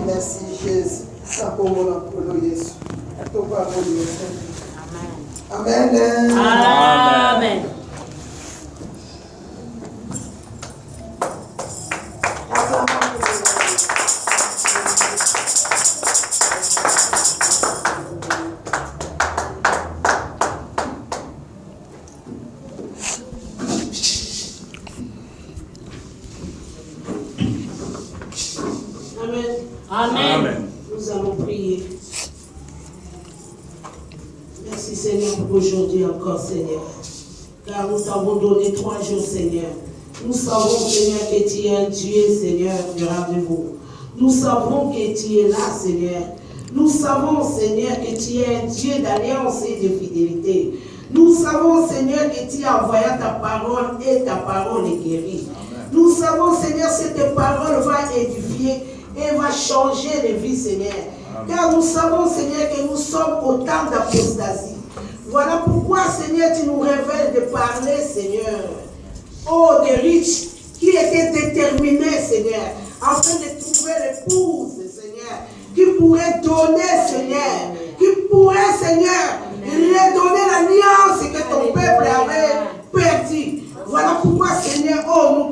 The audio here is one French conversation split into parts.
Merci Jésus. Amen. Amen. Amen. Nous allons prier. Merci Seigneur pour aujourd'hui encore, Seigneur. Car nous t'avons donné 3 jours, Seigneur. Nous savons, Seigneur, que tu es un Dieu, Seigneur, du rendez-vous. Nous savons que tu es là, Seigneur. Nous savons, Seigneur, que tu es un Dieu d'alliance et de fidélité. Nous savons, Seigneur, que tu as envoyé ta parole et ta parole est guérie. Nous savons, Seigneur, que cette parole va édifier et va changer les vies, Seigneur. Car nous savons, Seigneur, que nous sommes au temps d'apostasie. Voilà pourquoi, Seigneur, tu nous révèles de parler, Seigneur. Oh, des riches qui étaient déterminés, Seigneur, afin de trouver l'épouse, Seigneur, qui pourrait donner, Seigneur, qui pourrait, Seigneur, redonner l'alliance que ton peuple avait perdue. Voilà pourquoi, Seigneur, oh,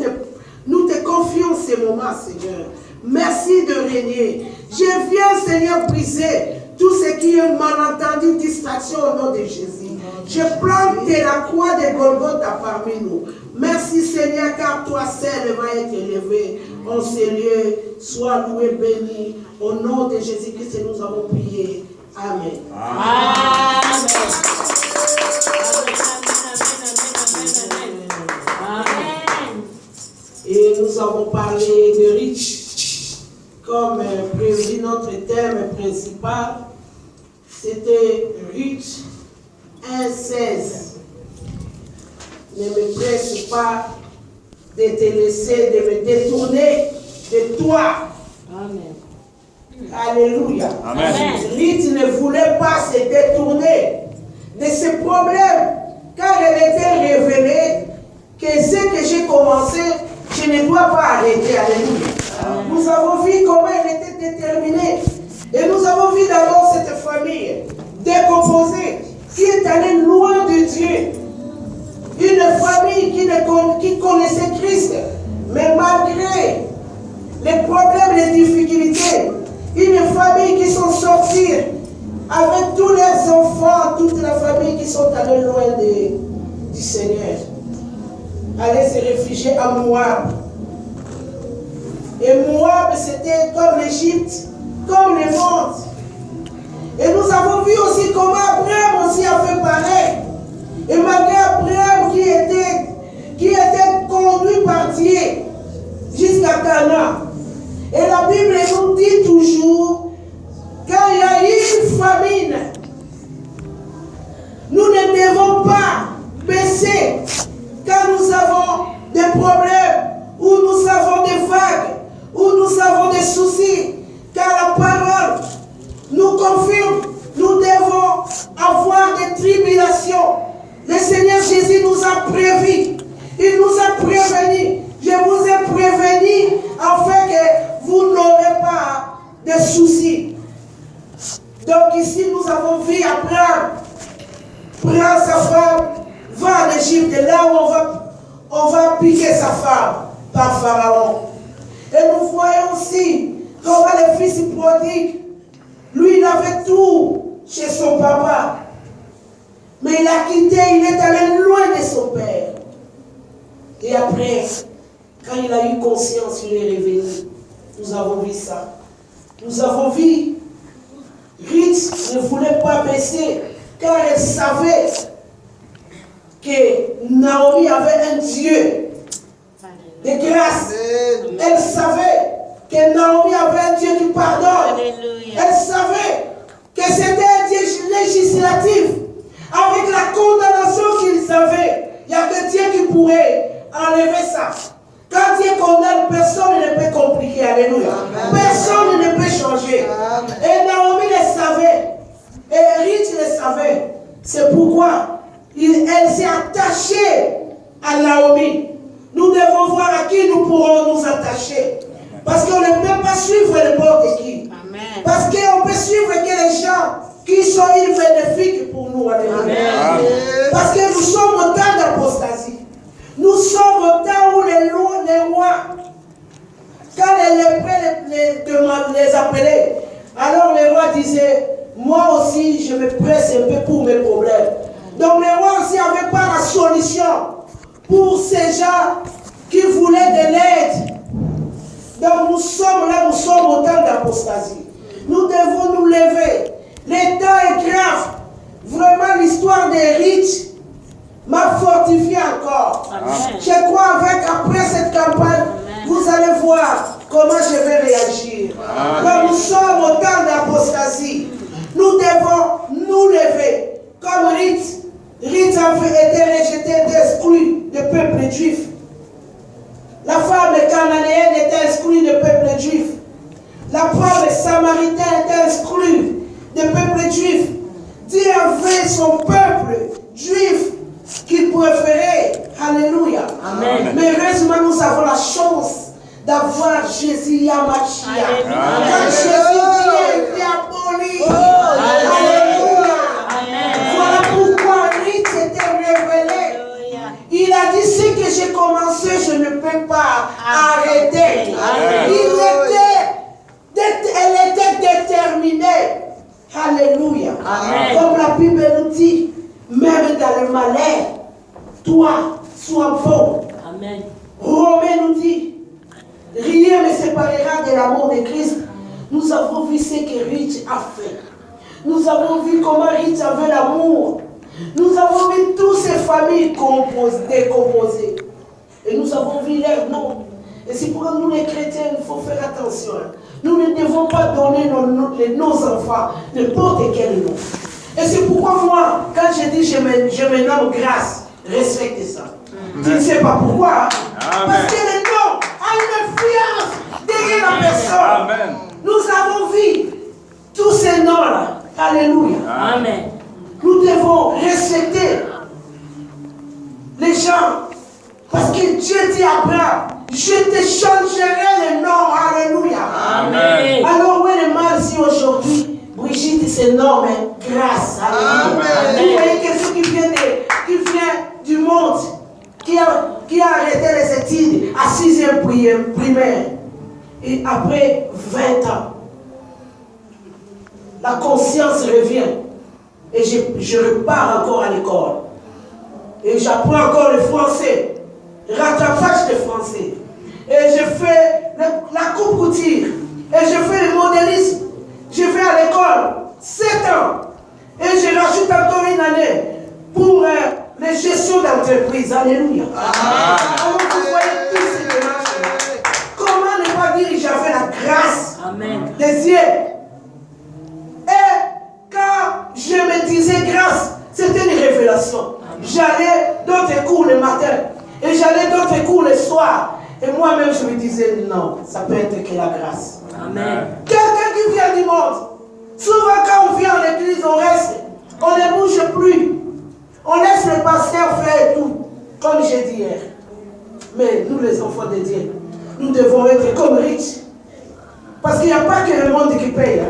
nous te confions ces moments, Seigneur. Merci de régner. Je viens, Seigneur, briser tout ce qui est malentendu, distraction au nom de Jésus. Je plante la croix de Golgotha parmi nous. Merci, Seigneur, car toi seul va être élevé en ces lieux. Sois loué, béni. Au nom de Jésus-Christ, nous avons prié. Amen. Amen. Et nous avons parlé de riches. Comme prévu, notre thème principal, c'était riche 1,16. Ne me presse pas de te laisser, de me détourner de toi. Amen. Alléluia. Amen. Ruth ne voulait pas se détourner de ce problème, car elle était révélée que ce que j'ai commencé, je ne dois pas arrêter. Alléluia. Nous avons vu comment elle était déterminée. Et nous avons vu d'abord cette famille décomposée qui est allée loin de Dieu. Une famille qui connaissait Christ, mais malgré les problèmes, les difficultés, une famille qui sont sorties avec tous les enfants, toute la famille qui sont allés loin du Seigneur. Aller se réfugier à Moab. Et Moab, c'était comme l'Égypte, comme le monde. Et nous avons vu aussi comment Abraham aussi a fait pareil. Et malgré Abraham qui était conduit par Dieu jusqu'à Canaan. Et la Bible nous dit toujours, quand il y a une famine, nous ne devons pas baisser. Quand nous avons des problèmes, ou nous avons des vagues, où nous avons des soucis, car la parole nous confirme, nous devons avoir des tribulations. Le Seigneur Jésus nous a prévus, il nous a prévenus. Je vous ai prévenu afin que vous n'aurez pas de soucis. Donc ici nous avons vu Abraham prend sa femme, va en Égypte, là où on va piquer sa femme par Pharaon. Et nous voyons aussi comment le fils prodigue, lui il avait tout chez son papa. Mais il a quitté, il est allé loin de son père. Et après, quand il a eu conscience, il est revenu. Nous avons vu ça. Nous avons vu, Ruth ne voulait pas baisser, car elle savait que Naomi avait un Dieu de grâce. Elle savait que Naomi avait un Dieu qui pardonne. Alléluia. Elle savait que c'était un Dieu législatif. Avec la condamnation qu'ils avaient, il y avait Dieu qui pourrait enlever ça. Quand Dieu condamne, personne ne peut compliquer. Alléluia. Amen. Personne ne peut changer. Amen. avait. C'est pourquoi elle s'est attachée à Naomi. Nous devons voir à qui nous pourrons nous attacher. Parce qu'on ne peut pas suivre n'importe qui. Amen. Parce qu'on peut suivre que les gens qui sont bénéfiques pour nous. Amen. Parce que nous sommes au temps d'apostasie. Nous sommes au temps où les rois, quand les appelaient, alors les rois disaient, moi aussi je me presse un peu pour mes problèmes. Donc les rois aussi n'avaient pas la solution pour ces gens qui voulaient de l'aide. Donc nous sommes là, nous sommes au temps d'apostasie. Nous devons nous lever. Le temps est grave. Vraiment l'histoire des rites m'a fortifié encore. Amen. Je crois après cette campagne, vous allez voir comment je vais réagir. Donc nous sommes au temps d'apostasie. Nous devons nous lever. Comme Ruth avait été rejetée, exclue du peuple juif. La femme cananéenne était exclue du peuple juif. La femme samaritaine était exclue du peuple juif. Dieu avait son peuple juif qu'il préférait. Alléluia. Amen. Mais heureusement, nous avons la chance d'avoir Jésus Yamashia. Quand Jésus vient, il est aboli. Alléluia. Voilà pourquoi Ruth s'était révélée. Il a dit, ce que j'ai commencé, je ne peux pas arrêter. Elle était déterminée. Alléluia. Amen. Comme la Bible nous dit, même dans le malheur, toi, sois bon. Amen. Romain nous dit, rien ne séparera de l'amour de Christ. Nous avons vu ce que Ruth a fait. Nous avons vu comment Ruth avait l'amour. Nous avons vu toutes ces familles décomposées. Et nous avons vu leurs noms. Et c'est pourquoi nous les chrétiens, il faut faire attention. Nous ne devons pas donner nos enfants n'importe quel nom. Et c'est pourquoi moi, quand je dis je me nomme grâce, respectez ça. Tu ne sais pas pourquoi. Parce que le nom a une influence derrière la personne. Amen. Nous avons vu tous ces noms-là. Alléluia. Amen. Nous devons respecter les gens. Parce que Dieu dit à Abraham, je te changerai le nom. Alléluia. Amen. Alors où est le mal si aujourd'hui, Brigitte se nomme grâce. Alléluia. Vous voyez quelqu'un qui vient du monde, qui a arrêté les études à 6e primaire. Et après 20 ans, la conscience revient. Et je repars encore à l'école. Et j'apprends encore le français. Rattrapage de français. Et je fais la coupe couture. Et je fais le modélisme. Je vais à l'école 7 ans. Et je rajoute encore une année pour les gestions d'entreprise. Alléluia. Alors vous voyez tout ce qui marche. Comment ne pas dire que j'avais la grâce des Dieu. Et quand je me disais grâce, c'était une révélation. J'allais dans tes cours le matin. Et j'allais dans tes cours le soir. Et moi-même, je me disais, non, ça peut être que la grâce. Amen. Quelqu'un qui vient du monde. Souvent, quand on vient à l'église, on reste. On ne bouge plus. On laisse le pasteur faire tout. Comme j'ai dit hier. Mais nous, les enfants de Dieu, nous devons être comme riches. Parce qu'il n'y a pas que le monde qui paye.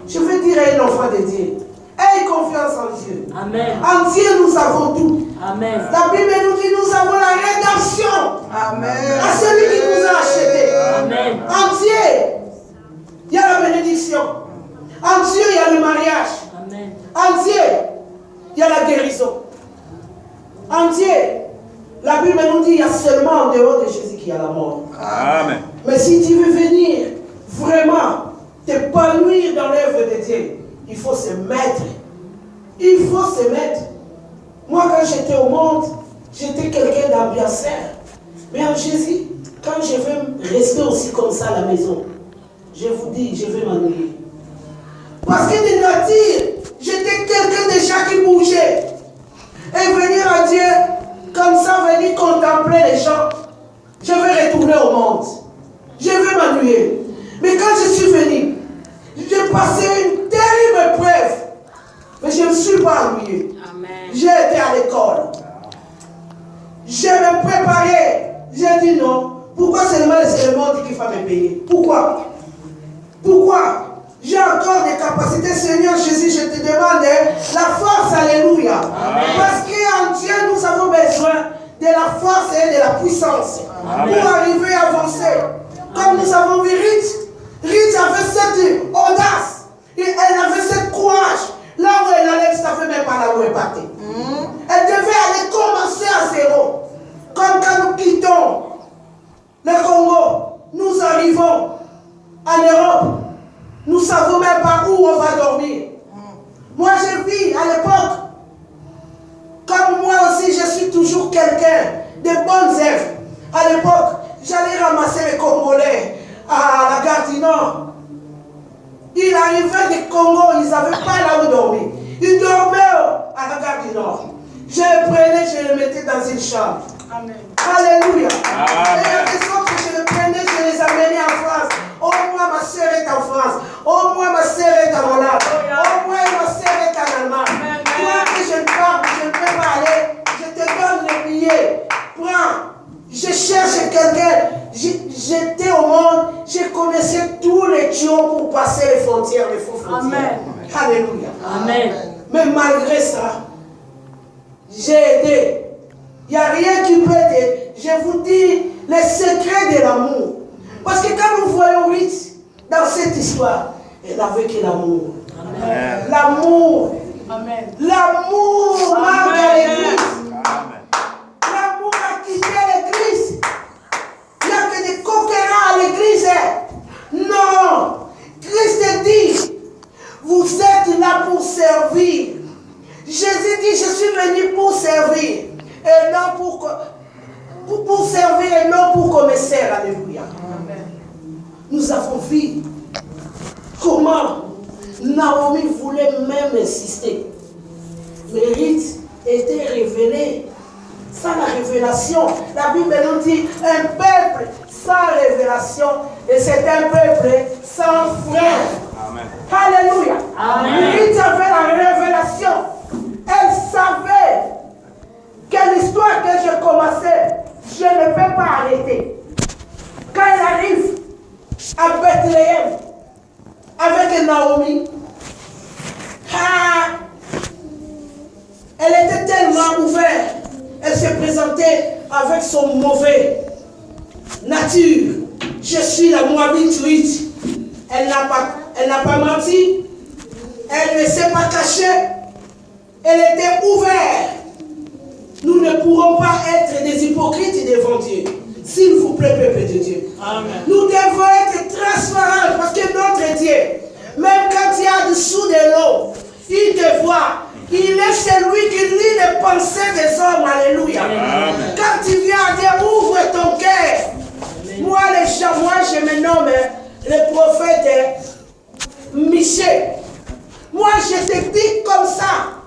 Je veux dire à un enfant de Dieu, aie confiance en Dieu. Amen. En Dieu, nous avons tout. Amen. La Bible nous dit, nous avons la rédemption. Amen. À celui qui nous a achetés. Amen. En Dieu, il y a la bénédiction. En Dieu, il y a le mariage. Amen. En Dieu, il y a la guérison. En Dieu, la Bible nous dit, il y a seulement en dehors de Jésus qu'il y a la mort. Amen. Mais si tu veux venir vraiment t'épanouir dans l'œuvre de Dieu, il faut se mettre. Il faut se mettre. Moi, quand j'étais au monde, j'étais quelqu'un d'ambianceur. Mais en Jésus, quand je vais rester aussi comme ça à la maison, je vous dis, je vais m'ennuyer. Parce que de nature, j'étais quelqu'un déjà qui bougeait. Et venir à Dieu, comme ça, venir contempler les gens, je vais retourner au monde. Je vais m'ennuyer. Mais quand je suis venu, j'ai passé une terrible épreuve. Mais je me suis pas ennuyé. Amen. J'ai été à l'école. Je me préparais. J'ai dit non. Pourquoi seulement les éléments qu'il faut me payer? Pourquoi? Pourquoi? J'ai encore des capacités, Seigneur Jésus, je te demande la force, alléluia. Amen. Parce qu'en Dieu, nous avons besoin de la force et de la puissance. Amen. Pour arriver à avancer. Comme nous avons vu Ruth avait cette audace, et elle avait ce courage. Là où elle allait, elle ne savait même pas là où elle partait. Elle devait aller commencer à zéro. Comme quand nous quittons le Congo, nous arrivons en Europe. Nous ne savons même pas où on va dormir. Moi, je vis à l'époque. Comme moi aussi, je suis toujours quelqu'un de bonnes œuvres. À l'époque, j'allais ramasser les Congolais à la gare du Nord. Ils arrivaient du Congo, ils n'avaient pas là où dormir. Ils dormaient à la gare du Nord. Je les prenais, je les mettais dans une chambre. Amen. Alléluia. Amen. Et il y a des autres que je les prenais, je les amenais en France. Au moins ma soeur est en France. Au moins ma soeur est en Hollande. Au moins ma soeur est en Allemagne. Toi que je ne parle, je ne peux pas aller. Je te donne le billet. Prends. Je cherche quelqu'un. J'étais au monde. Je connaissais tous les tuyaux pour passer les frontières, les faux frontières. Amen. Alléluia. Amen. Mais malgré ça, j'ai aidé. Il n'y a rien qui peut aider. Je vous dis les secrets de l'amour. Parce que quand nous voyons Ruth dans cette histoire, elle avait que l'amour. L'amour. L'amour manque à l'église. L'amour a quitté l'église. Il n'y a que des conquérants à l'église. Non. Christ dit, vous êtes là pour servir. Jésus dit, je suis venu pour servir. Et non pour servir et non pour commercer. Alléluia. Amen. Nous avons vu comment Naomi voulait même insister. Mais Ruth était révélée. Sans la révélation, la Bible nous dit un peuple sans révélation et c'est un peuple sans frère. Amen. Alléluia. Amen. Ruth avait la révélation. Elle savait que l'histoire que je commençais, je ne peux pas arrêter. Quand elle arrive à Bethléem avec Naomi, elle était tellement ouverte. Elle se présentait avec son mauvais nature. Je suis la Moabite Ruth. Elle n'a pas menti. Elle ne s'est pas cachée. Elle était ouverte. Nous ne pourrons pas être des hypocrites devant Dieu. S'il vous plaît, peuple de Dieu. Amen. Nous devons être transparents parce que notre Dieu, même quand il y a dessous de l'eau, il te voit. Il est celui qui lit les pensées des hommes. Alléluia. Amen. Quand tu viens à Dieu, ouvre ton cœur. Moi, je me nomme le prophète Michel. Moi, je te dis comme ça.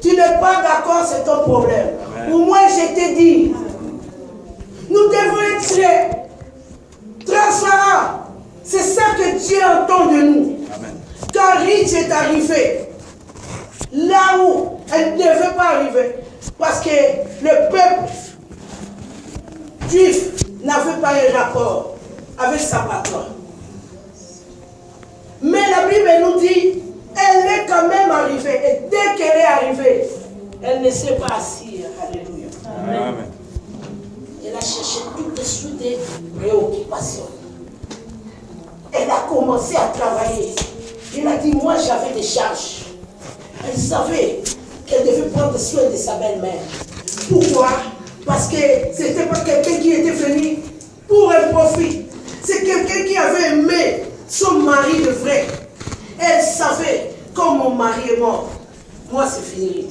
Tu n'es pas d'accord, c'est ton problème. Amen. Ou moi, je te dis, nous devons être transparents. C'est ça que Dieu entend de nous. Amen. Quand Ruth est arrivée, là où elle ne devait pas arriver, parce que le peuple juif n'avait pas un rapport avec sa patronne. Mais la Bible nous dit, elle est quand même arrivée. Et dès qu'elle est arrivée, elle ne s'est pas assise. Alléluia. Amen. Elle a cherché tout de suite des préoccupations. Elle a commencé à travailler. Elle a dit, moi j'avais des charges. Elle savait qu'elle devait prendre soin de sa belle-mère. Pourquoi? Parce que ce n'était pas quelqu'un qui était venu pour un profit. C'est quelqu'un qui avait aimé son mari de vrai. Elle savait, quand mon mari est mort, moi c'est fini.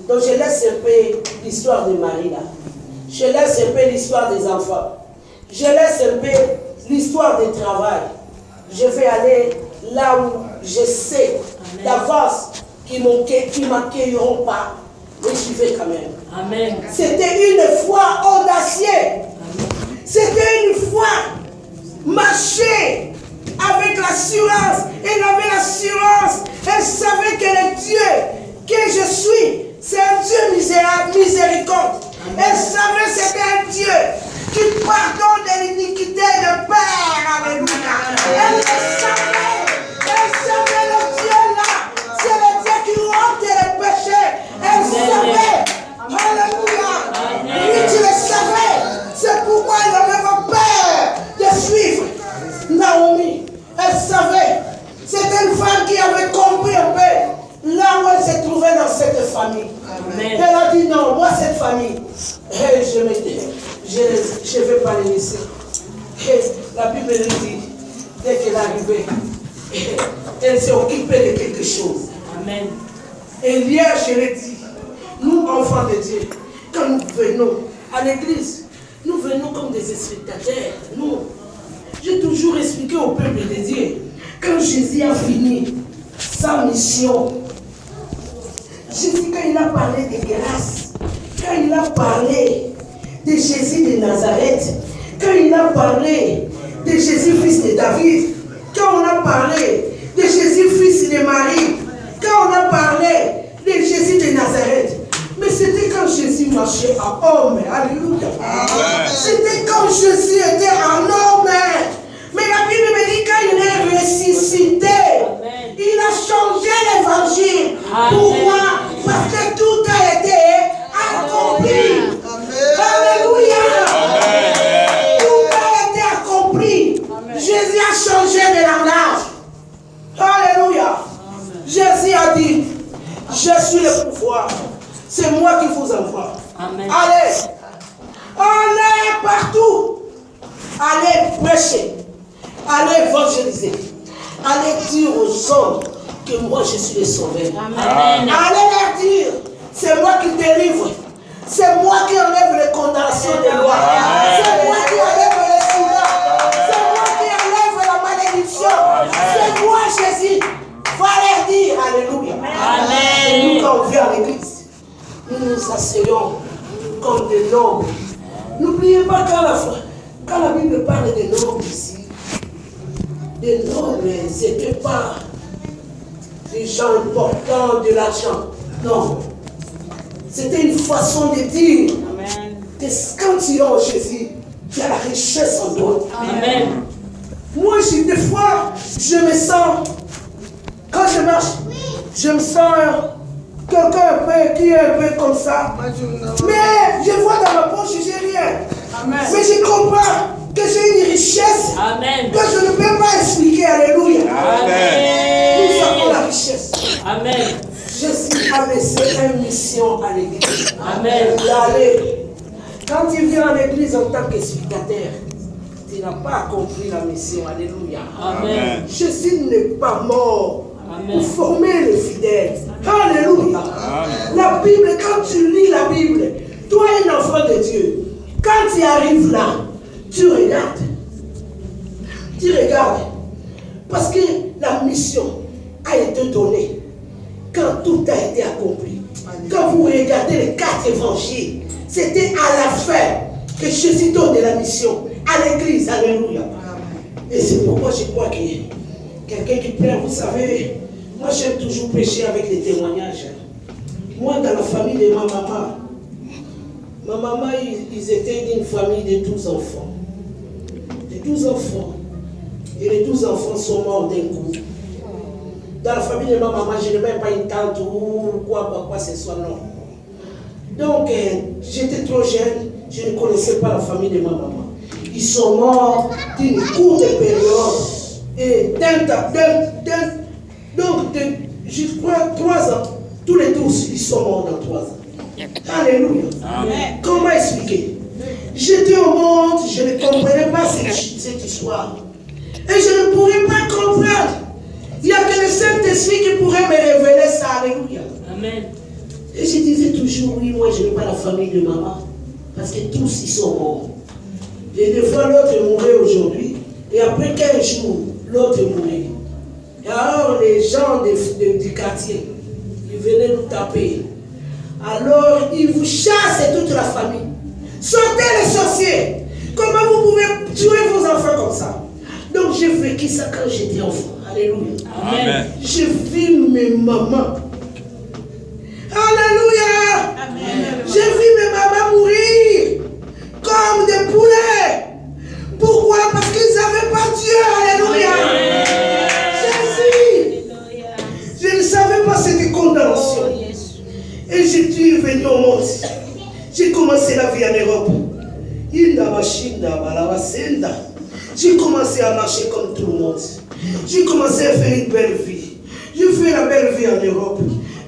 Donc je laisse un peu l'histoire de Marie là. Je laisse un peu l'histoire des enfants. Je laisse un peu l'histoire du travail. Je vais aller là où je sais d'avance qu'ils ne m'accueilleront pas. Mais j'y vais quand même. Amen. C'était une foi audacieuse. C'était une foi marcher avec l'assurance. Elle avait l'assurance. Elle savait que le Dieu que je suis, c'est un Dieu miséricorde. Elle savait que c'était un Dieu qui pardonne de l'iniquité de père. Alléluia. Elle savait le Dieu là, c'est le Dieu qui ôte les péchés. Elle savait. Alléluia. Oui, tu le savais. C'est pourquoi il n'avait pas peur de suivre Naomi. Elle savait. C'était une femme qui avait compris un peu là où elle se trouvait dans cette famille. Amen. Elle a dit non, moi cette famille, je ne vais pas les laisser. Et la Bible dit, dès qu'elle est arrivée, elle s'est occupée de quelque chose. Amen. Et hier, je l'ai dit, nous, enfants de Dieu, quand nous venons à l'église, nous venons comme des spectateurs. Non. J'ai toujours expliqué au peuple de Dieu, quand Jésus a fini sa mission, Jésus, quand il a parlé de grâce, quand il a parlé de Jésus de Nazareth, quand il a parlé de Jésus, fils de David, quand on a parlé de Jésus, fils de Marie, quand on a parlé de Jésus de Nazareth, mais c'était quand Jésus marchait en homme. Alléluia. C'était quand Jésus était en homme. Mais la Bible me dit quand il est ressuscité, amen, il a changé l'évangile. Pourquoi? Parce que tout a été accompli. Alléluia. Tout a été accompli. Amen. Jésus a changé de langage. Alléluia. Jésus a dit, je suis le pouvoir. C'est moi qui vous envoie. Amen. Allez. Allez partout. Allez prêcher. Allez évangéliser. Allez dire aux hommes que moi je suis le sauveur. Amen. Allez leur dire, c'est moi qui délivre. C'est moi qui enlève les condamnations des lois. C'est moi qui enlève les sida. C'est moi qui enlève la malédiction. C'est moi Jésus. Va leur dire, alléluia. Amen. Et nous quand on vient à l'église, nous nous asseyons comme des nobles. N'oubliez pas quand la Bible parle des nobles ici, des nobles, ce n'était pas des gens importants de l'argent. Non. C'était une façon de dire que quand tu es en Jésus, il y a la richesse en toi. Amen. Moi, des fois, je me sens, quand je marche, je me sens quelqu'un qui est un peu comme ça. Mais je vois dans ma poche, je n'ai rien. Amen. Mais je comprends que j'ai une richesse. Amen. Que je ne peux pas expliquer. Alléluia. Amen. Nous avons la richesse. Amen. Jésus a laissé une mission à l'église. Amen. D'aller. Quand tu viens à l'église en tant que spectateur, tu n'as pas accompli la mission. Alléluia. Amen. Jésus n'est pas mort. Amen. Pour former les fidèles. Alléluia. Amen. La Bible, quand tu lis la Bible, toi un enfant de Dieu, quand tu arrives là, tu regardes. Tu regardes. Parce que la mission a été donnée quand tout a été accompli. Quand vous regardez les 4 évangiles, c'était à la fin que Jésus donne la mission à l'église. Alléluia. Et c'est pourquoi je crois que quelqu'un qui plaît, vous savez, moi j'aime toujours prêcher avec des témoignages. Moi, dans la famille de ma maman, ils étaient d'une famille de 12 enfants. De 12 enfants. Et les 12 enfants sont morts d'un coup. Dans la famille de ma maman, je n'ai même pas une tante ou quoi que ce soit, non. Donc, j'étais trop jeune, je ne connaissais pas la famille de ma maman. Ils sont morts d'une courte période. Et je crois 3 ans. Tous les 12, ils sont morts dans 3 ans. Alléluia. Amen. Comment expliquer? J'étais au monde, je ne comprenais pas cette histoire. Et je ne pourrais pas comprendre. Il n'y a que le Saint-Esprit qui pourrait me révéler ça. Alléluia. Amen. Et je disais toujours, oui, moi je n'ai pas la famille de maman. Parce que tous ils sont morts. Et des fois l'autre mourait aujourd'hui. Et après 15 jours, l'autre mourait. Et alors les gens du quartier, ils venaient nous taper. Alors ils vous chassent toute la famille. Sortez les sorciers. Comment vous pouvez tuer vos enfants comme ça? Donc j'ai vécu ça quand j'étais enfant. Alléluia. Amen. J'ai vu mes mamans commencé à marcher comme tout le monde. J'ai commencé à faire une belle vie. Je fais la belle vie en Europe.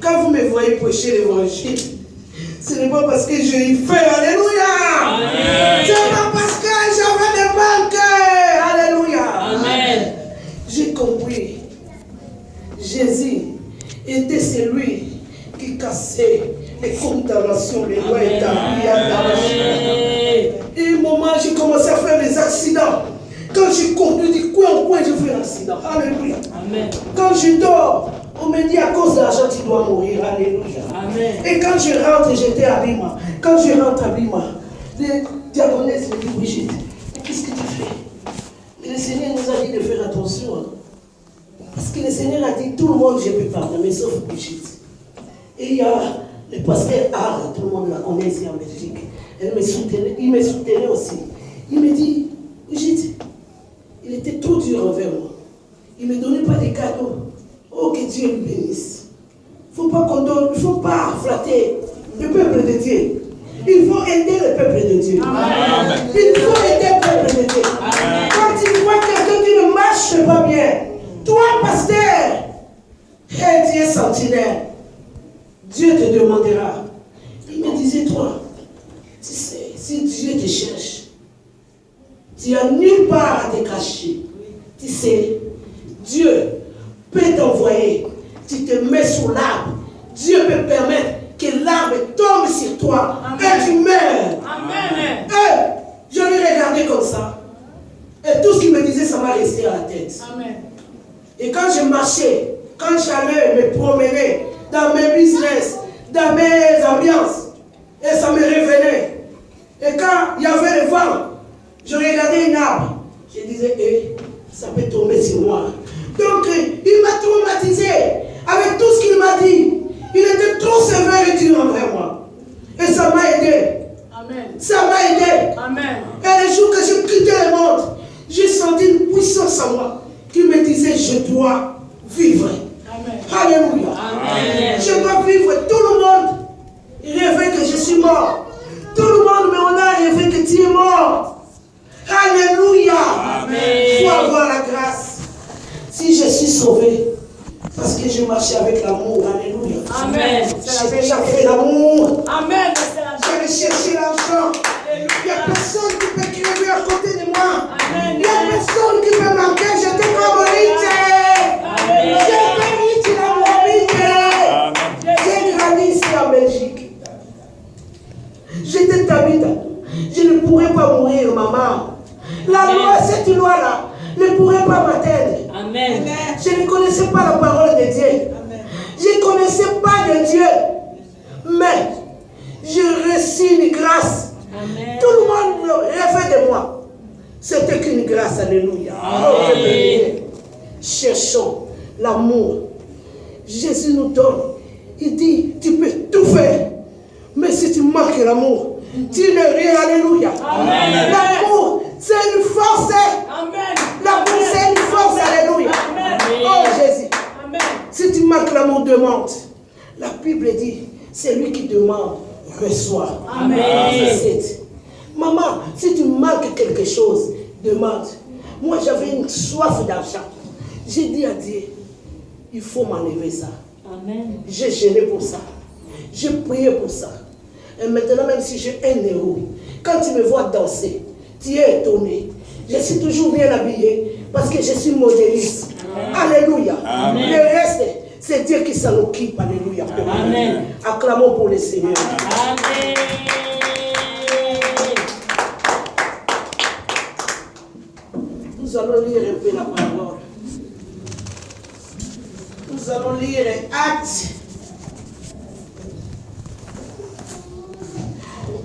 Quand vous me voyez prêcher l'évangile, ce n'est pas parce que j'ai eu faim. Alléluia. Ce n'est pas parce que j'avais des banques. Alléluia. Amen. J'ai compris. Jésus était celui qui cassait les condamnations, les lois établies à l'arraché. Et un moment, j'ai commencé à faire des accidents. Quand j'ai conduit du coin en coin, j'ai fait un accident. Alléluia. Amen. Quand je dors, on me dit à cause de l'argent, tu dois mourir. Alléluia. Amen. Et quand je rentre, j'étais à Bima. Quand je rentre à Bima, les diaconesses me disent, Brigitte, qu'est-ce que tu fais? Mais le Seigneur nous a dit de faire attention. Hein. Parce que le Seigneur a dit, tout le monde, je peux parler, mais sauf Brigitte. Et il y a le pasteur Ar, tout le monde la connaît ici en Belgique. Il me soutenait aussi. Il me dit, Brigitte, il était trop dur envers moi. Il ne me donnait pas des cadeaux. Oh, que Dieu le bénisse. Il ne faut pas qu'on donne, il ne faut pas flatter le peuple de Dieu. Il faut aider le peuple de Dieu. Amen. Il faut aider le peuple de Dieu. Amen. Quand tu vois quelqu'un qui ne marche pas bien, toi, pasteur, tu es sentinelle. Dieu te demandera. Il me disait, toi, tu sais, si Dieu te cherche, tu n'as nulle part à te cacher. Tu sais, Dieu peut t'envoyer. Tu te mets sous l'arbre. Dieu peut permettre que l'arbre tombe sur toi. Amen. Et tu meurs. Amen. Et je l'ai regardé comme ça. Et tout ce qu'il me disait, ça m'a resté à la tête. Amen. Et quand je marchais, quand j'allais me promener dans mes business, dans mes ambiances, et ça me revenait. Et quand il y avait le vent, je regardais un arbre. Je disais, ça peut tomber sur moi. Donc, il m'a traumatisé avec tout ce qu'il m'a dit. Il était trop sévère et dur envers moi. Et ça m'a aidé. Amen. Ça m'a aidé. Amen. Et les jours que j'ai quitté le monde, j'ai senti une puissance en moi qui me disait, je dois vivre. Amen. Alléluia. Amen. Je dois vivre. Tout le monde rêvait que je suis mort. Tout le monde me a rêvé que tu es mort. Alléluia. Il faut avoir la grâce. Si je suis sauvé, parce que je marchais avec l'amour. Alléluia. Amen. J'avais l'amour. Amen. J'avais cherché l'argent. Il n'y a personne qui peut crever à côté de moi. Il n'y a personne qui peut manquer. J'étais comme J'ai mérité la mobilité. J'ai grandi ici en Belgique. J'étais Tabitha. Je ne pourrais pas mourir, maman. La loi, cette loi-là, ne pourrait pas m'atteindre. Amen. Je ne connaissais pas la parole de Dieu. Amen. Je ne connaissais pas de Dieu. Mais j'ai reçu une grâce. Amen. Tout le monde rêvait de moi. C'était qu'une grâce. Alléluia. Amen. Cherchons l'amour. Jésus nous donne. Il dit, tu peux tout faire. Mais si tu manques l'amour, tu n'es rien. Alléluia. Amen. L'amour, c'est une force. Amen. L'amour, c'est une force. Alléluia. Amen. Oh Jésus. Amen. Si tu manques l'amour, demande. La Bible dit, c'est lui qui demande, reçoit. Amen. Maman, si tu manques quelque chose, demande. Moi, j'avais une soif d'argent. J'ai dit à Dieu, il faut m'enlever ça. Amen. J'ai gêné pour ça. J'ai prié pour ça. Et maintenant, même si j'ai 1 euro, quand tu me vois danser, tu es étonné. Je suis toujours bien habillée parce que je suis modéliste. Amen. Alléluia. Amen. Le reste, c'est Dieu qui s'en occupe. Alléluia. Amen. Acclamons pour le Seigneur. Amen. Nous allons lire un peu la parole. Nous allons lire Actes.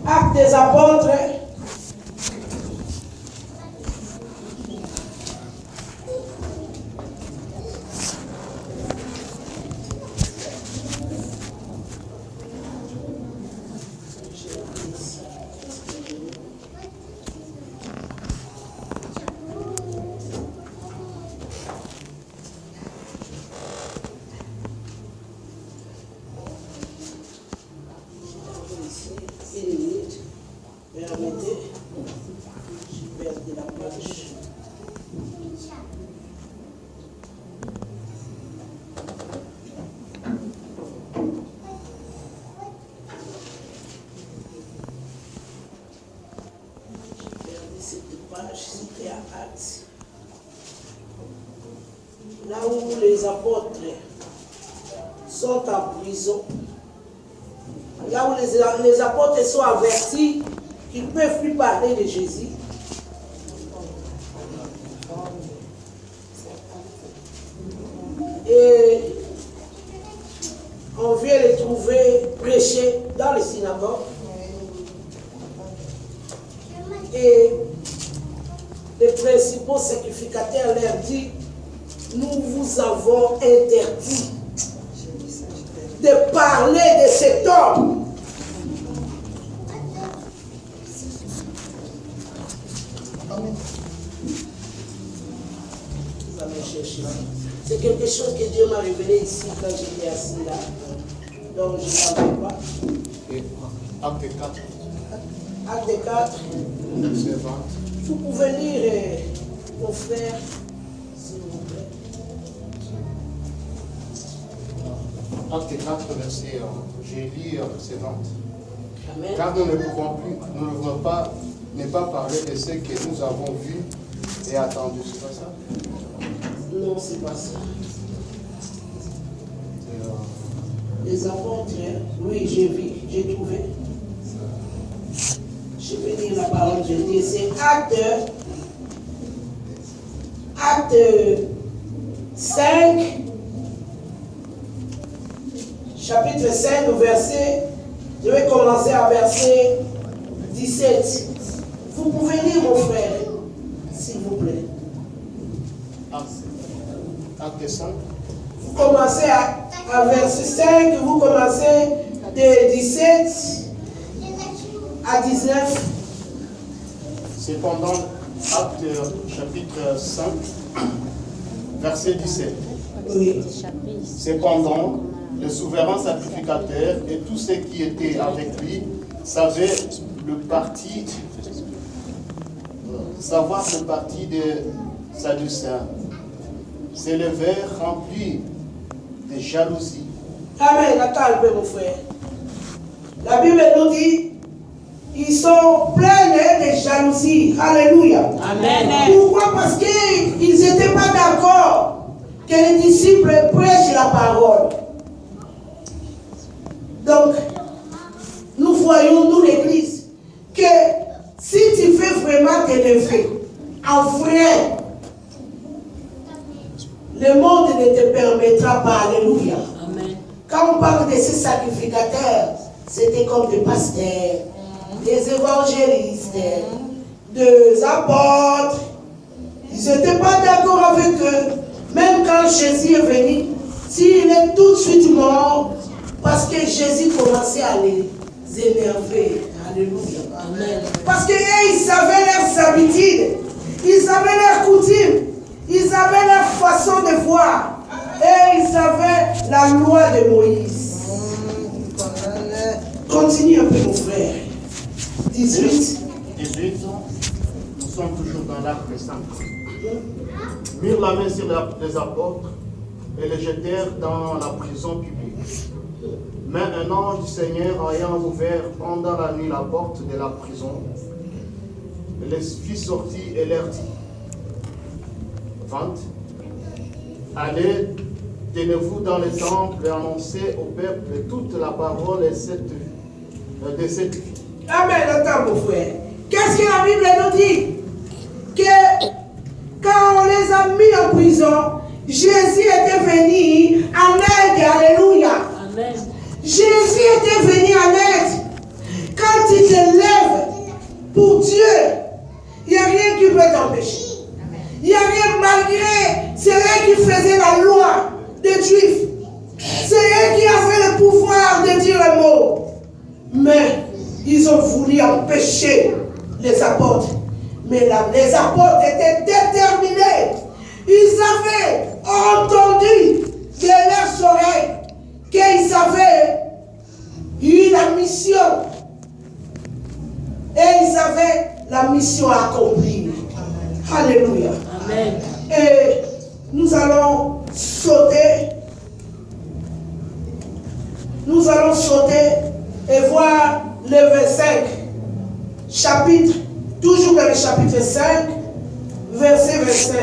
Actes des apôtres. apôtres sont en prison, là où les apôtres sont avertis qu'ils ne peuvent plus parler de Jésus, et on vient les trouver prêcher dans les synagogues, et les principaux sacrificateurs leur disent: nous vous avons interdit de parler de cet homme. Vous allez chercher. C'est quelque chose que Dieu m'a révélé ici quand j'étais assis là. Donc je ne savais pas. Et Acte 4. Acte 4. Verset 20. Vous pouvez lire, mon frère, s'il vous plaît. Acte 4, verset, j'ai lu verset 20. Amen. Car nous ne pouvons pas ne pas parler de ce que nous avons vu et attendu. C'est pas ça? Non, c'est pas ça. Les apôtres, oui, j'ai vu, j'ai trouvé. Je vais lire la parole de Dieu. C'est Acte 5, chapitre 5, verset. Je vais commencer à verset 17. Vous pouvez lire, mon frère, s'il vous plaît. Acte 5. Vous commencez à verset 5, vous commencez de 17 à 19. Cependant, Acte chapitre 5, verset 17. Oui. Cependant, le souverain sacrificateur et tous ceux qui étaient avec lui savaient le parti de Sadducéens, s'élevèrent remplis de jalousie. Amen. Attends un peu, mon frère. La Bible nous dit, ils sont pleins de jalousie. Alléluia. Amen. Pourquoi? Parce qu'ils n'étaient pas d'accord que les disciples prêchent la parole. Donc, nous voyons, nous l'église, que si tu veux vraiment t'élever, en vrai, le monde ne te permettra pas. Alléluia. Amen. Quand on parle de ces sacrificateurs, c'était comme des pasteurs, des évangélistes, des apôtres. Ils n'étaient pas d'accord avec eux. Même quand Jésus est venu, s'il est tout de suite mort, parce que Jésus commençait à les énerver. Alléluia. Amen. Parce qu'ils savaient leurs habitudes, ils savaient leurs coutumes, ils avaient leur façon de voir. Et ils savaient la loi de Moïse. Continue un peu, mon frère. 18. 18, nous sommes toujours dans l'acte 5. Mirent la main sur les apôtres et les jetèrent dans la prison publique. Mais un ange du Seigneur ayant ouvert pendant la nuit la porte de la prison, les fit sortir et leur dit: 20. Allez, tenez-vous dans les temples et annoncez au peuple toute la parole de cette vie. Amen. Attends, mon frère. Qu'est-ce que la Bible nous dit? Que quand on les a mis en prison, Jésus était venu en aide. Alléluia. Amen. Jésus était venu en aide. Quand tu te lèves pour Dieu, il n'y a rien qui peut t'empêcher. Il n'y a rien, malgré c'est eux qui faisaient la loi des Juifs. C'est eux qui avaient le pouvoir de dire le mot. Mais ils ont voulu empêcher les apôtres. Mais les apôtres étaient déterminés. Ils avaient entendu de leurs oreilles qu'ils avaient eu la mission. Et ils avaient la mission à accomplir. Alléluia. Amen. Et nous allons sauter. Nous allons sauter et voir le 25 chapitre, toujours dans le chapitre 5, verset 25.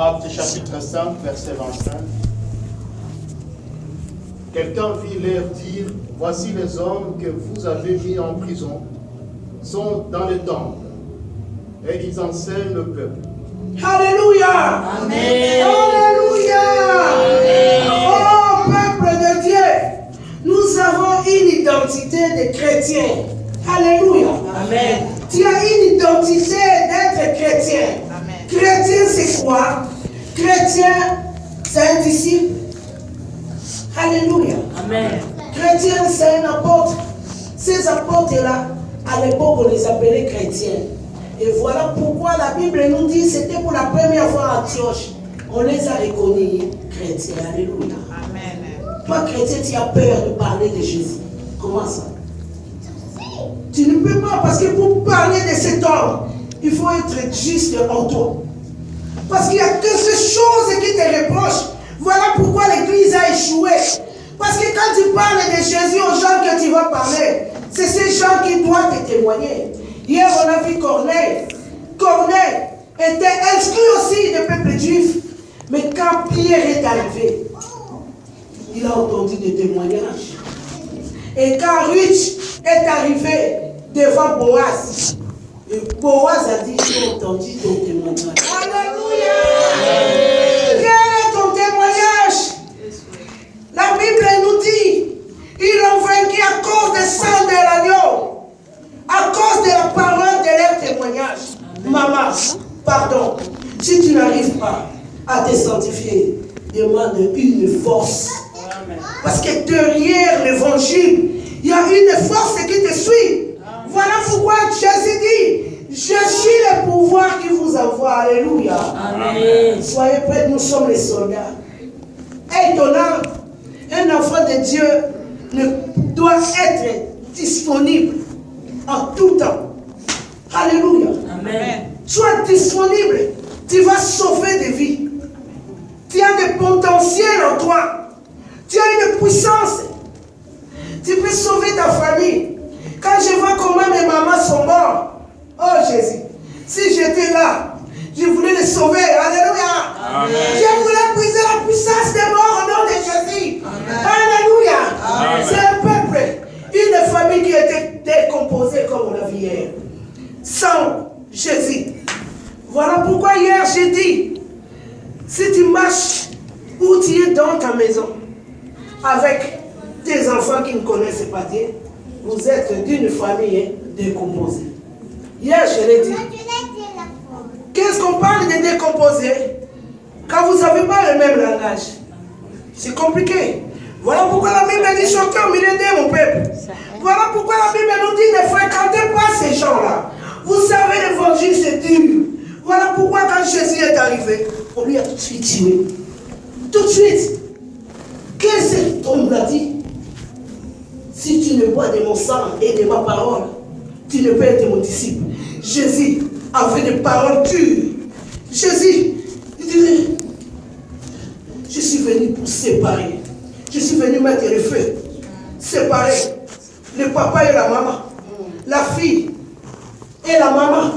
Actes chapitre 5, verset 25. Quelqu'un vit leur dire, voici les hommes que vous avez mis en prison, sont dans le temple, et ils enseignent le peuple. Alléluia. Amen. Alléluia. Oh, peuple de Dieu, nous avons une identité de chrétien. Alléluia. Amen. Tu as une identité d'être chrétien. Amen. Chrétien, c'est quoi? Chrétien, c'est un disciple. Alléluia. Amen. Chrétien, c'est un apôtre. Ces apôtres-là, à l'époque, on les appelait chrétiens. Et voilà pourquoi la Bible nous dit que c'était pour la première fois à Antioche. On les a reconnus chrétiens. Alléluia. Amen. Toi, chrétien, tu as peur de parler de Jésus. Comment ça? Tu ne peux pas, parce que pour parler de cet homme, il faut être juste en toi. Parce qu'il y a quelque chose qui te reproche. Voilà pourquoi l'église a échoué. Parce que quand tu parles de Jésus aux gens que tu vas parler, c'est ces gens qui doivent te témoigner. Hier, on a vu Corneille. Corneille était exclu aussi du peuple juif. Mais quand Pierre est arrivé, il a entendu des témoignages. Et quand Ruth est arrivé devant Boaz, et Boaz a dit, j'ai entendu ton témoignage. Alléluia! Quel est ton témoignage? La Bible nous dit, ils l'ont vaincu à cause du sang de l'agneau, à cause de la parole de leur témoignage. Maman, pardon, si tu n'arrives pas à te sanctifier, demande une force. Parce que derrière l'évangile, il y a une force qui te suit. Voilà pourquoi Jésus dit, je suis le pouvoir qui vous envoie. Alléluia. Amen. Soyez prêts, nous sommes les soldats. Étonnant, un enfant de Dieu doit être disponible en tout temps. Alléluia. Amen. Sois disponible. Tu vas sauver des vies. Tu as des potentiels en toi. Tu as une puissance. Tu peux sauver ta famille. Quand je vois comment mes mamans sont mortes, oh Jésus, si j'étais là, je voulais les sauver. Alléluia. Amen. Je voulais briser la puissance des morts au nom de Jésus. Amen. Alléluia. Amen. C'est un peuple, une famille qui était décomposée comme on l'a vu hier. Sans Jésus. Voilà pourquoi hier j'ai dit, si tu marches ou tu es dans ta maison avec des enfants qui ne connaissent pas Dieu, vous êtes d'une famille décomposée. Hier je l'ai dit. Qu'est-ce qu'on parle de décomposé quand vous n'avez pas le même langage? C'est compliqué. Voilà pourquoi la Bible dit sortez au milieu de mon peuple. Voilà pourquoi la Bible nous dit ne fréquentez pas ces gens-là. Vous savez, l'évangile c'est dur. Voilà pourquoi quand Jésus est arrivé, on lui a tout de suite tué. Tout de suite. Qu'est-ce qu'on nous a dit? Si tu ne bois de mon sang et de ma parole, tu ne peux être mon disciple. Jésus avait des paroles dures. Jésus, il disait, je suis venu pour séparer. Je suis venu mettre le feu. Séparer le papa et la maman. La fille et la maman.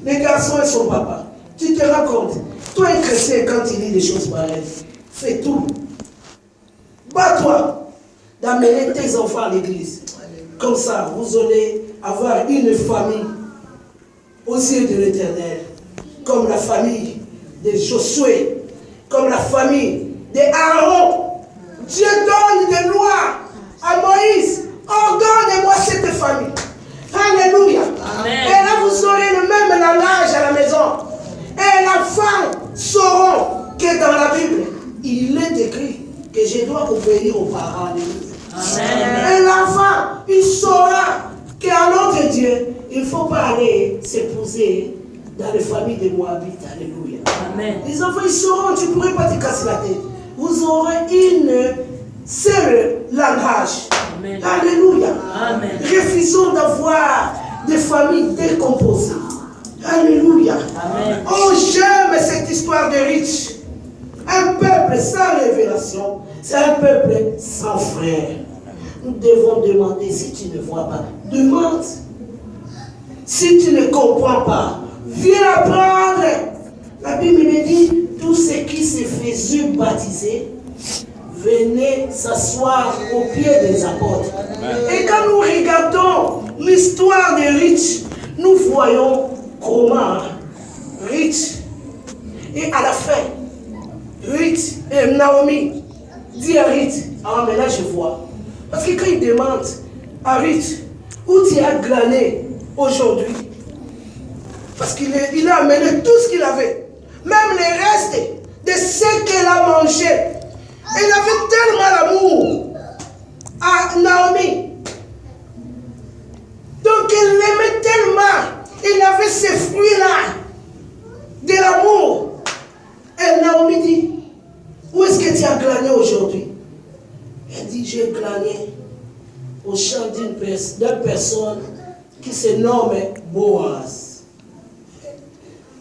Le garçon et son papa. Tu te rends compte? Toi, un chrétien, quand tu dis des choses pareilles, fais tout. Bats-toi d'amener tes enfants à l'église. Comme ça, vous allez avoir une famille aux yeux de l'Éternel. Comme la famille de Josué. Comme la famille d'Aaron. Dieu donne des lois à Moïse. Ordonne-moi cette famille. Alléluia. Amen. Et là, vous aurez le même langage à la maison. Et les enfants sauront que dans la Bible, il est écrit que je dois obéir aux parents. Amen. Et l'enfant, il saura qu'à notre Dieu, il ne faut pas aller s'épouser dans les familles des Moabites. Alléluia. Amen. Les enfants, ils sauront, tu ne pourrais pas te casser la tête. Vous aurez une seule langage. Amen. Alléluia. Amen. Refusons d'avoir des familles décomposées. Alléluia. Amen. Oh, j'aime cette histoire de Ruth. Un peuple sans révélation, c'est un peuple sans frère. Nous devons demander, si tu ne vois pas, demande. Si tu ne comprends pas, viens apprendre. La Bible me dit, tous ceux qui se faisaient baptiser venaient s'asseoir aux pieds des apôtres. Et quand nous regardons l'histoire de Ruth, nous voyons comment Ruth, et à la fin, Ruth et Naomi dit à Ruth, ah mais là je vois. Parce que quand il demande à Ruth, où tu as glané aujourd'hui? Parce qu'il a amené tout ce qu'il avait, même les restes de ce qu'elle a mangé. Elle avait tellement d'amour à Naomi. Donc elle l'aimait tellement. Il avait ces fruits-là de l'amour. Et Naomi dit, où est-ce que tu as glané aujourd'hui? Elle dit, j'ai glané au champ d'une personne qui se nomme Boaz.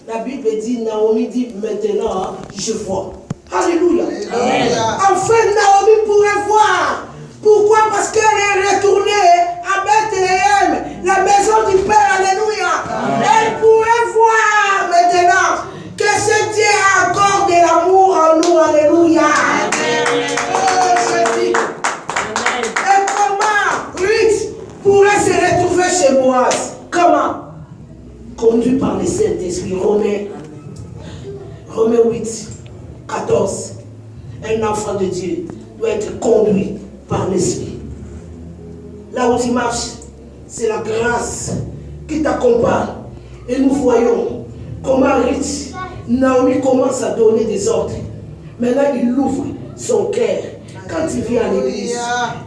La Bible dit, Naomi dit, maintenant, je vois. Alléluia. Amen. Enfin, Naomi pourrait voir. Pourquoi? Parce qu'elle est retournée à Bethléem, la maison du Père. Alléluia. Amen. Elle pourrait voir maintenant que ce Dieu a encore de l'amour en nous. Alléluia. Amen. Oh, Jésus. Amen. Et comment Ruth pourrait se retrouver chez Boaz? Comment? Conduit par le Saint-Esprit. Romains 8, 14. Un enfant de Dieu doit être conduit par l'Esprit. Là où tu marches, c'est la grâce qui t'accompagne. Et nous voyons comment Ruth, Naomi commence à donner des ordres. Maintenant, il ouvre son cœur. Quand tu viens à l'église,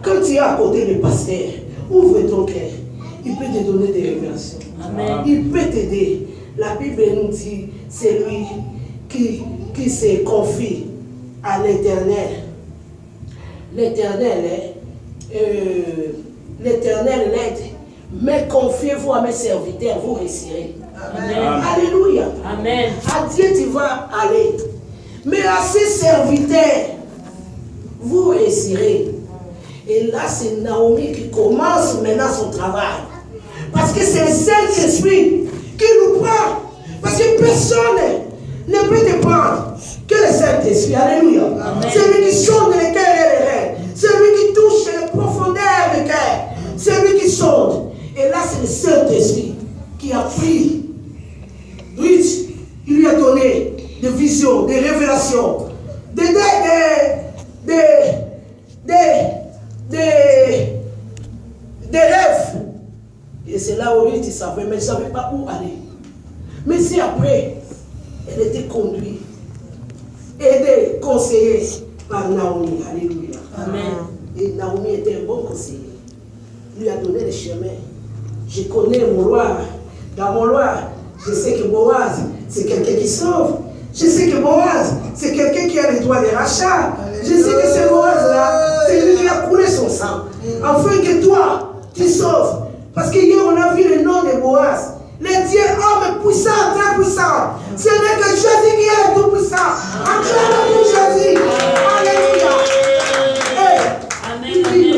quand tu es à côté du pasteur, ouvre ton cœur. Il peut te donner des révélations. Amen. Il peut t'aider. La Bible nous dit, c'est lui qui se confie à l'Éternel. L'Éternel l'aide. Mais confiez-vous à mes serviteurs, vous réussirez. Amen. Alléluia. Amen. À Dieu tu vas aller. Mais à ses serviteurs, vous réussirez. Et là, c'est Naomi qui commence maintenant son travail. Parce que c'est le Saint-Esprit qui nous prend. Parce que personne ne peut te prendre que le Saint-Esprit. Alléluia. C'est lui qui sonde les cœurs et les reins. C'est lui qui touche les profondeurs des cœurs. C'est lui qui sonde. Et là, c'est le Saint-Esprit qui a pris Ruth. Il lui a donné des visions, des révélations, des rêves. Et c'est là où Ruth savait, mais elle ne savait pas où aller. Mais c'est après, elle était conduite, aidée, conseillée par Naomi. Alléluia. Amen. Et Naomi était un bon conseiller. Il lui a donné le chemin. Je connais mon roi. Dans mon roi, je sais que Boaz, c'est quelqu'un qui sauve. Je sais que Boaz, c'est quelqu'un qui a les droits de rachat. Je sais que ce Boaz-là, c'est lui qui a coulé son sang. Afin que toi, tu sauves. Parce qu'hier, on a vu le nom de Boaz. Le Dieu, homme puissant, très puissant. Ce n'est que Jésus qui est le tout-puissant. Acclamons Jésus. Alléluia. Amen. Hey,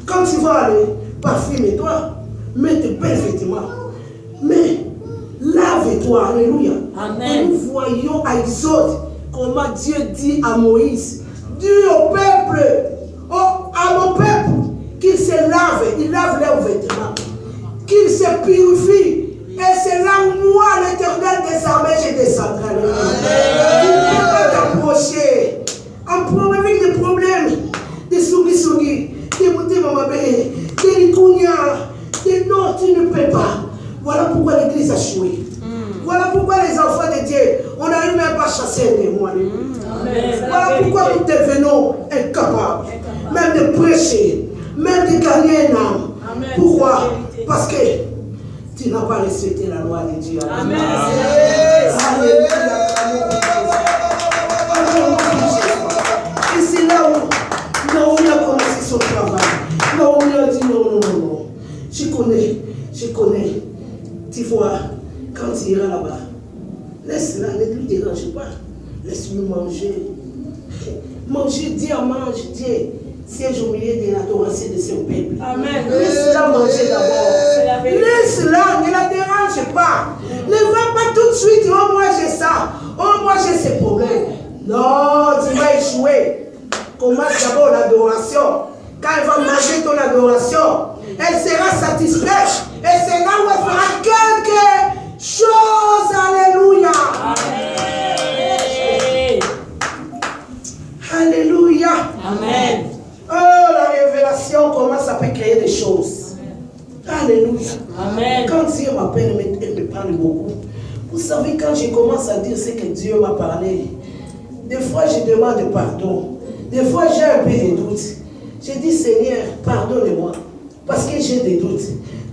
quand tu vas aller, parfume-toi. Mets tes belles vêtements. Mais lave-toi. Alléluia. Amen. Et nous voyons à Exode comment Dieu dit à Moïse, dis au peuple, à mon peuple, qu'il se lave. Il lave leurs vêtements. Qu'il se purifie. Et c'est là où moi, l'Éternel des armées, je descendrai. Tu ne peux pas t'approcher. Avec des problèmes, des souris, des moutons mamabé, des licounia, des non, tu ne peux pas. Voilà pourquoi l'église a choué. Voilà pourquoi les enfants de Dieu, on n'arrive même pas à chasser un démon. Voilà pourquoi nous devenons incapables, même de prêcher, même de gagner un âme. Pourquoi? Parce que tu n'as pas respecté la loi de Dieu. Amen. Et c'est là où Naomi a commencé son travail. Naomi a dit non. Je connais. Tu vois, quand tu iras là-bas, laisse-la, ne lui dérange pas. Laisse-lui manger. Manger, Dieu mange, Dieu. Siège au milieu de l'adoration de son peuple. Amen. Laisse-la manger d'abord. Laisse-la, ne la dérange pas. Ne va pas tout de suite, oh moi j'ai ça. Oh, moi j'ai ces problèmes. Non, tu vas échouer. Commence d'abord l'adoration. Quand elle va manger ton adoration, elle sera satisfaite. Et c'est là où elle fera quelque chose. Alléluia. Alléluia. Amen. Oh, la révélation, comment ça peut créer des choses. Alléluia. Amen. Quand Dieu m'appelle, il me parle beaucoup. Vous savez, quand je commence à dire ce que Dieu m'a parlé, des fois je demande pardon. Des fois j'ai un peu de doutes. Je dis, Seigneur, pardonne-moi. Parce que j'ai des doutes.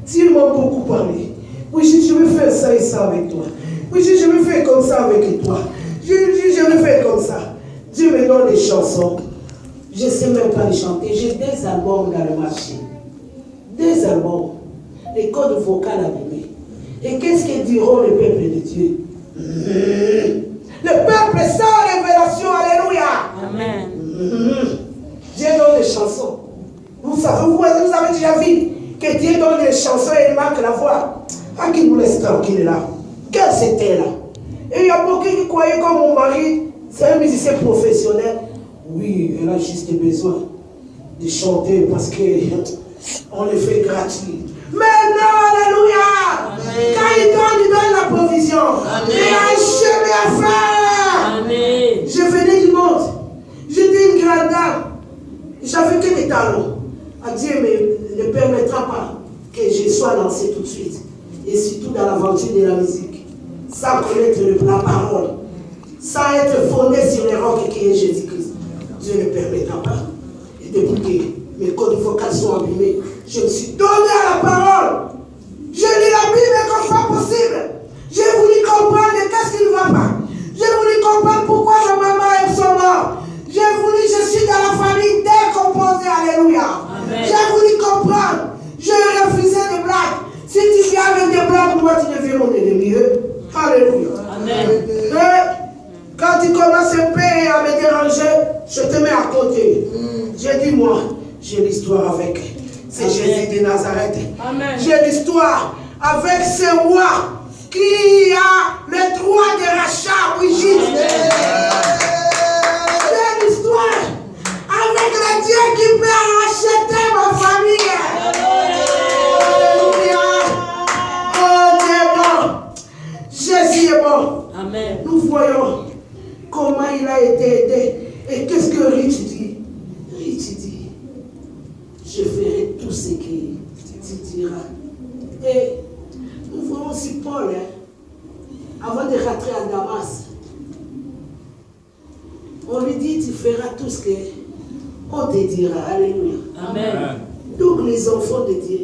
Dieu m'a beaucoup parlé. Oui, je vais faire ça et ça avec toi. Oui, je vais faire comme ça avec toi. Je vais faire comme ça. Dieu me donne des chansons. Je ne sais même pas les chanter. J'ai des albums dans le marché. Des albums. Les codes vocaux abîmés. Et qu'est-ce que diront le peuple de Dieu? Le peuple sans révélation. Alléluia. Amen. Dieu donne des chansons. Vous avez déjà vu que Dieu donne des chansons et il marque la voix. À qui nous laisse tranquille là? Quel c'était là? Et il y a beaucoup qui croyaient comme mon mari, c'est un musicien professionnel. Oui, elle a juste besoin de chanter parce qu'on le fait gratuit. Mais non, alléluia! Amen. Quand il donne la provision. Il y a un chemin à faire. Amen. Je venais du monde. J'étais une grande dame. J'avais que des talons. Dieu ne permettra pas que je sois lancé tout de suite. Et surtout dans l'aventure de la musique. Sans connaître la parole. Sans être fondé sur les rocs qui est Jésus-Christ. Dieu ne permettra pas. Et depuis que mes codes vocaux sont abîmés, je me suis donné à la parole. Je lis la Bible comme pas possible. J'ai voulu comprendre qu'est-ce qui ne va pas. J'ai voulu comprendre pourquoi ma maman et son mort. J'ai voulu, je suis dans la famille décomposée. Alléluia. Amen. J'ai voulu comprendre. Je refusais des blagues. Si tu viens avec des blagues, moi tu deviens mon ennemi. Alléluia. Amen. Quand tu commences un peu à me déranger, je te mets à côté. J'ai dit, moi, j'ai l'histoire avec. C'est Jésus de Nazareth. Amen. J'ai l'histoire avec ce roi qui a le droit de rachat, Brigitte. J'ai l'histoire avec le Dieu qui peut racheter ma famille. Alléluia. Oh, Dieu est bon. Jésus est bon. Amen. Nous voyons comment il a été aidé. Et qu'est-ce que Rich dit? Rich dit, je ferai tout ce que tu diras. Et nous voyons aussi Paul, avant de rentrer à Damas, on lui dit, tu feras tout ce qu'on te dira. Alléluia. Amen. Donc les enfants de Dieu,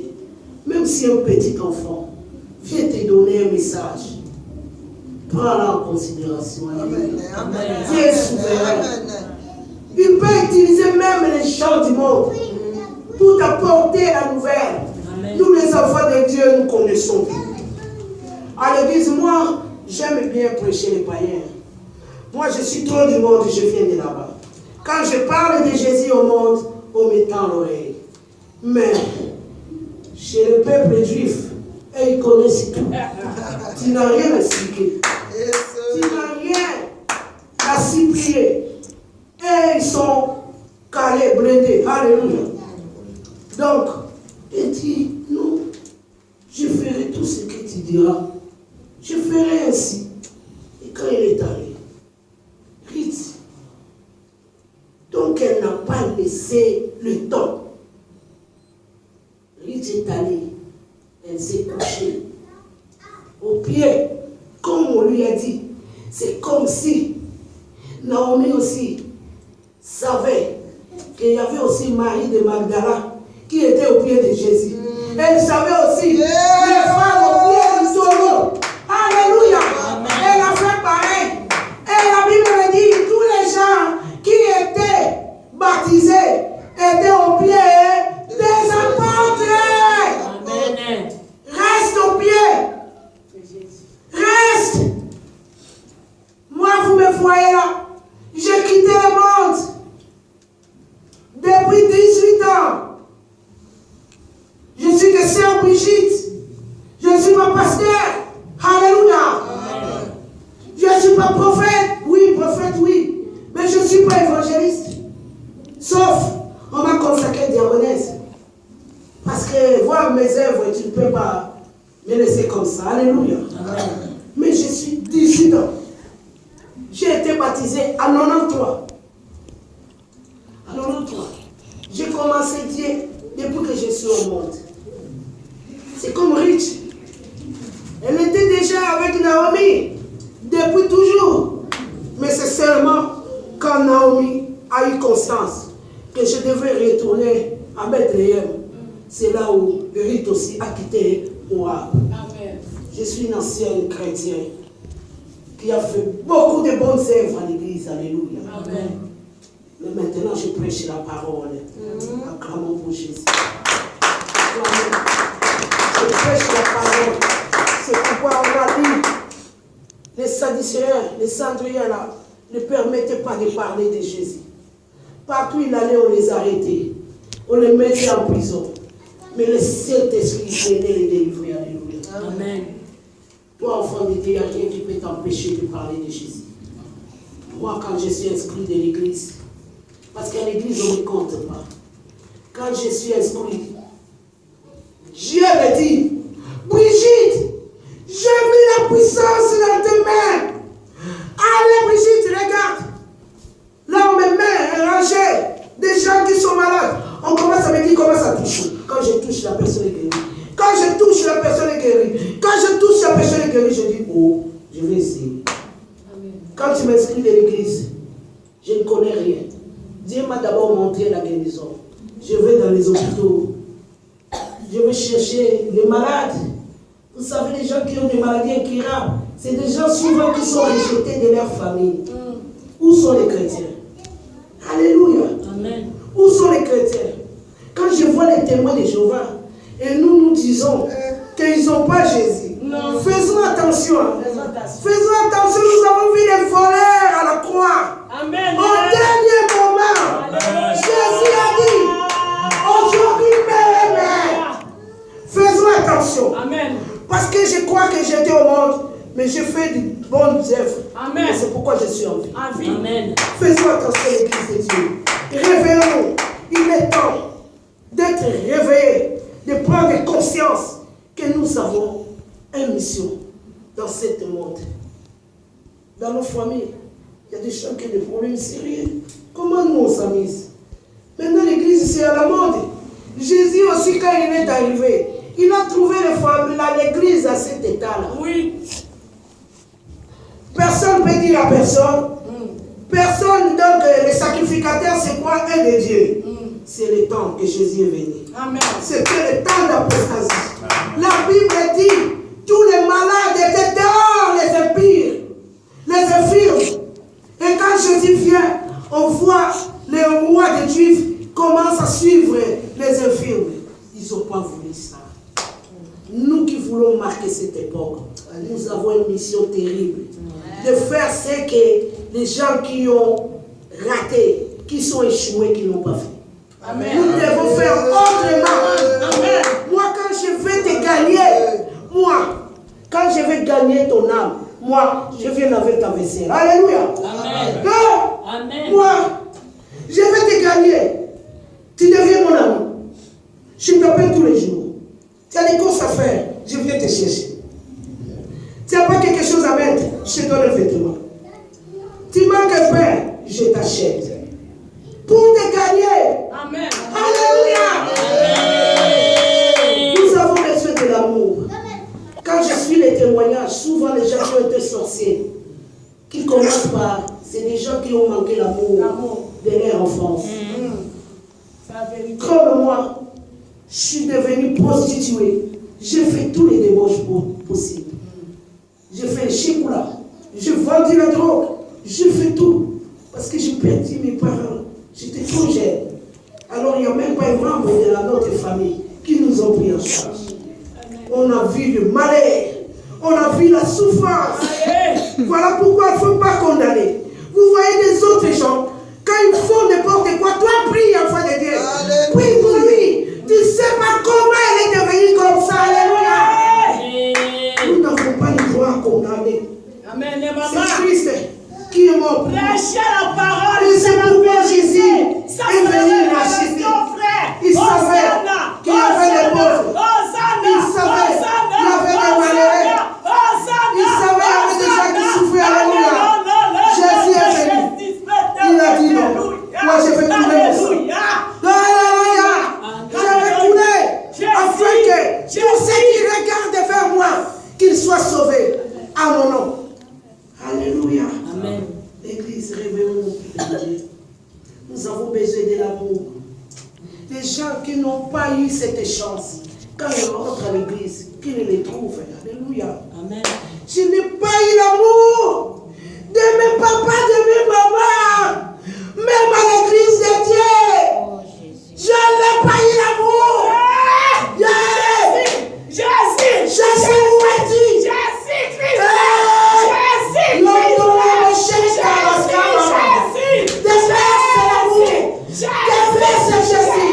même si un petit enfant vient te donner un message, prends-le en considération. Amen. Dieu est souverain. Il peut utiliser même les gens du monde pour t'apporter la nouvelle. Amen. Nous les enfants de Dieu, nous connaissons. À l'église, moi, j'aime bien prêcher les païens. Moi, je suis trop du monde, je viens de là-bas. Quand je parle de Jésus au monde, on me tend l'oreille. Mais, chez le peuple juif, ils connaissent tout. Tu n'as rien à expliquer. Tu n'as rien à supplier. Et ils sont calés, blindés. Alléluia. Donc, il dit, non, je ferai tout ce que tu diras. Je ferai ainsi. Et quand il est allé, Rite, donc elle n'a pas laissé le temps. Rite est allée, elle s'est couchée au pied, comme on lui a dit. C'est comme si Naomi aussi savait qu'il y avait aussi Marie de Magdala qui était au pied de Jésus. Elle savait aussi les femmes au pied du taureau. Alléluia. Elle a fait pareil. Et la Bible me dit, tous les gens qui étaient baptisés étaient au pied des apôtres. Amen. Reste au pied. Reste. Moi, vous me voyez là. J'ai quitté le monde. Depuis 18 ans. Je suis de Sœur Brigitte. Je suis Alléluia. Mais je suis dissident. J'ai été baptisé à 93. À 93. J'ai commencé Dieu depuis que je suis au monde. C'est comme Rich. Elle était déjà avec Naomi depuis toujours. Mais c'est seulement quand Naomi a eu conscience que je devais retourner à Bethléem. C'est là où Rich aussi a quitté Moab. Je suis une ancienne chrétienne qui a fait beaucoup de bonnes œuvres à l'église. Alléluia. Amen. Mais maintenant, je prêche la parole. Acclamons pour Jésus. Je prêche la parole. C'est pourquoi on a dit, les Sadducéens, les Sadducéens là, ne permettaient pas de parler de Jésus. Partout il allait, on les arrêtait. On les mettait en prison. Mais le Saint-Esprit venait les délivrer. Alléluia. Amen. Toi, enfant de Dieu, il n'y a rien qui peut t'empêcher de parler de Jésus. Moi, quand je suis inscrit de l'église, parce qu'à l'église, on ne compte pas. Quand je suis inscrit, Dieu me dit, Brigitte, j'ai vu la puissance dans tes mains. Allez, Brigitte, regarde. Là, on me met un rangé des gens qui sont malades. On commence à me dire comment ça touche. Quand je touche, la personne est guérie. Quand je touche, la personne est guérie. Quand je touche, la personne est guérie, je dis, oh, je vais essayer. Amen. Quand tu m'inscris de l'église, je ne connais rien. Dieu m'a d'abord montré la guérison. Je vais dans les hôpitaux. Je vais chercher les malades. Vous savez, les gens qui ont des maladies incurables, c'est des gens souvent qui sont rejetés de leur famille. Où sont les chrétiens? Alléluia. Amen. Où sont les chrétiens? Quand je vois les témoins de Jéhovah, et nous disons qu'ils n'ont pas Jésus. Non. Faisons attention. Faisons attention, nous avons vu les voleurs à la croix. Amen. Au dernier moment, amen. Jésus a dit, aujourd'hui, mais faisons attention. Amen. Parce que je crois que j'étais au monde, mais j'ai fait de bonnes œuvres. Amen. C'est pourquoi je suis en vie. Amen. Faisons attention, l'Église de Dieu. Réveillons-nous. Il est temps d'être réveillés, de prendre conscience que nous avons une mission dans ce monde. Dans nos familles, il y a des gens qui ont des problèmes sérieux. Comment nous on s'amuse? Maintenant, l'Église, c'est à la mode. Jésus aussi, quand il est arrivé, il a trouvé l'Église à cet état-là. Oui. Personne ne peut dire à personne. Personne, donc, le sacrificateur, c'est quoi? Un de Dieu. C'est le temps que Jésus est venu. Amen. C'était le temps d'apostasie. La Bible dit, tous les malades étaient dehors, les impurs, les infirmes. Et quand Jésus vient, on voit les rois des Juifs commencent à suivre les infirmes. Ils n'ont pas voulu ça. Nous qui voulons marquer cette époque, nous avons une mission terrible. De faire ce que les gens qui ont raté, qui sont échoués, qui n'ont pas fait. Amen. Nous devons faire autrement. Amen. Moi, quand je vais te gagner, quand je vais gagner ton âme, je viens avec ta vaisselle. Alléluia. Amen. Amen. Moi, je vais te gagner. Tu deviens mon ami. Je t'appelle tous les jours. Tu as des courses à faire, je viens te chercher. Tu n'as pas quelque chose à mettre, je te donne un vêtement. Tu manques un pain, je t'achète. Pour te gagner. Amen. Alléluia. Amen. Nous avons besoin de l'amour. Quand je suis les témoignages, souvent les gens qui ont été sorciers, qui commencent par, c'est des gens qui ont manqué l'amour de leur enfance. Comme moi, je suis devenue prostituée. J'ai fait tous les débauches possibles. J'ai fait le chicoula. J'ai vendu la drogue. J'ai fait tout. Parce que j'ai perdu mes parents. J'étais trop jeune. Alors il n'y a même pas un membre de notre famille qui nous ont pris en charge. On a vu le malheur. On a vu la souffrance. Voilà pourquoi il ne faut pas condamner. Vous voyez des autres gens, quand ils font n'importe quoi, toi prie, enfant de Dieu. Prie pour lui. Tu ne sais pas comment elle est devenue comme ça. Alléluia. Nous n'avons pas le droit à condamner. Amen. C'est Christ qui est mort. Prêchez la parole. Et c'est pourquoi Jésus est venu racheter. Il savait qu'il y avait des pauvres. Il savait qu'il y avait des malheureux. Nous avons besoin de l'amour. Les gens qui n'ont pas eu cette chance, quand ils rentrent à l'église, qu'ils ne les trouvent. Alléluia. Amen. Je n'ai pas eu l'amour de mes papas, de mes mamans, même à l'église de Dieu. Je n'ai pas eu l'amour. Jésus, où es-tu? Jésus Christ. Déverse Jésus.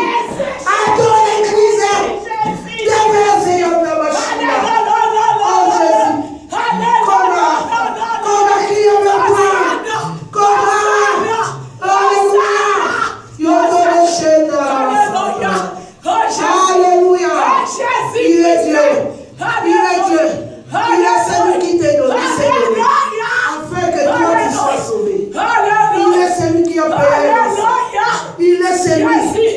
Adore l'église. Déverse Yom Machina. Oh Jésus. Comment qui est le toi? Comment? Alléluia. Yom Machina. Alléluia. Il est Dieu. Il est Dieu. Il est celui qui t'a donné ses données. Afin que toi tu sois sauvé. Il est celui qui a payé le sang. Il est celui